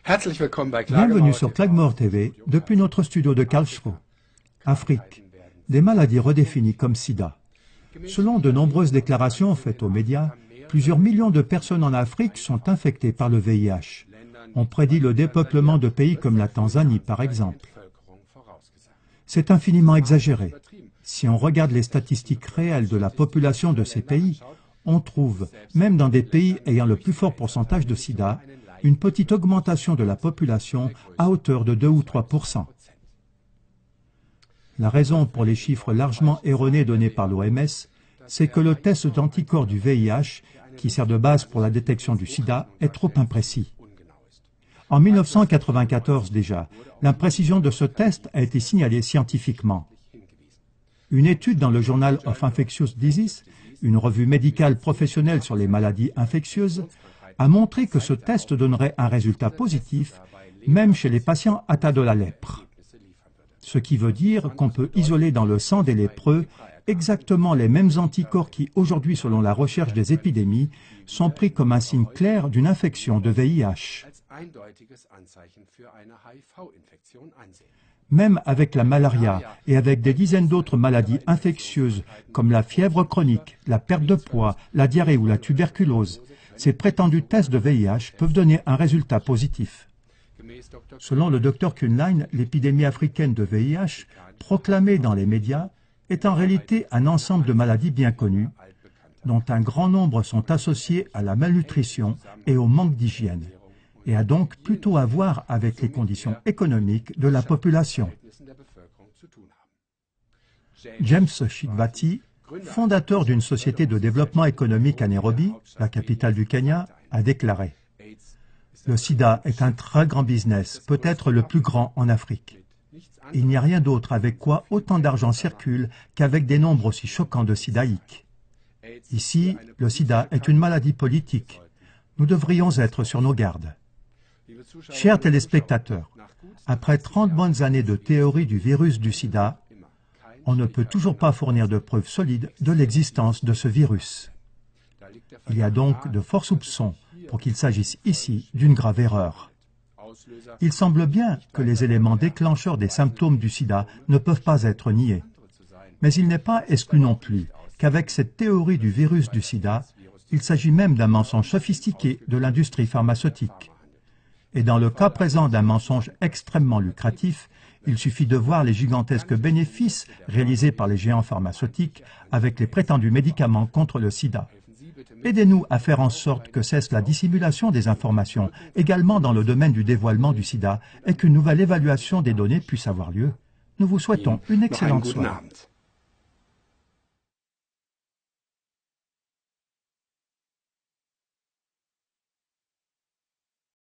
Bienvenue sur Klagmore TV, depuis notre studio de Karlsruhe. Afrique, des maladies redéfinies comme SIDA. Selon de nombreuses déclarations faites aux médias, plusieurs millions de personnes en Afrique sont infectées par le VIH. On prédit le dépeuplement de pays comme la Tanzanie, par exemple. C'est infiniment exagéré. Si on regarde les statistiques réelles de la population de ces pays, on trouve, même dans des pays ayant le plus fort pourcentage de sida, une petite augmentation de la population à hauteur de 2 ou 3%. La raison pour les chiffres largement erronés donnés par l'OMS, c'est que le test d'anticorps du VIH, qui sert de base pour la détection du sida, est trop imprécis. En 1994 déjà, l'imprécision de ce test a été signalée scientifiquement. Une étude dans le Journal of Infectious Diseases, une revue médicale professionnelle sur les maladies infectieuses, a montré que ce test donnerait un résultat positif, même chez les patients atteints de la lèpre. Ce qui veut dire qu'on peut isoler dans le sang des lépreux exactement les mêmes anticorps qui, aujourd'hui, selon la recherche des épidémies, sont pris comme un signe clair d'une infection de VIH. Même avec la malaria et avec des dizaines d'autres maladies infectieuses comme la fièvre chronique, la perte de poids, la diarrhée ou la tuberculose, ces prétendus tests de VIH peuvent donner un résultat positif. Selon le Dr Kuhnlein, l'épidémie africaine de VIH, proclamée dans les médias, est en réalité un ensemble de maladies bien connues, dont un grand nombre sont associées à la malnutrition et au manque d'hygiène, et a donc plutôt à voir avec les conditions économiques de la population. James Shitbati, fondateur d'une société de développement économique à Nairobi, la capitale du Kenya, a déclaré « Le sida est un très grand business, peut-être le plus grand en Afrique. Il n'y a rien d'autre avec quoi autant d'argent circule qu'avec des nombres aussi choquants de sidaïques. Ici, le sida est une maladie politique. Nous devrions être sur nos gardes. » Chers téléspectateurs, après 30 bonnes années de théorie du virus du sida, on ne peut toujours pas fournir de preuves solides de l'existence de ce virus. Il y a donc de forts soupçons pour qu'il s'agisse ici d'une grave erreur. Il semble bien que les éléments déclencheurs des symptômes du sida ne peuvent pas être niés. Mais il n'est pas exclu non plus qu'avec cette théorie du virus du sida, il s'agit même d'un mensonge sophistiqué de l'industrie pharmaceutique. Et dans le cas présent d'un mensonge extrêmement lucratif, il suffit de voir les gigantesques bénéfices réalisés par les géants pharmaceutiques avec les prétendus médicaments contre le sida. Aidez-nous à faire en sorte que cesse la dissimulation des informations, également dans le domaine du dévoilement du sida, et qu'une nouvelle évaluation des données puisse avoir lieu. Nous vous souhaitons une excellente soirée.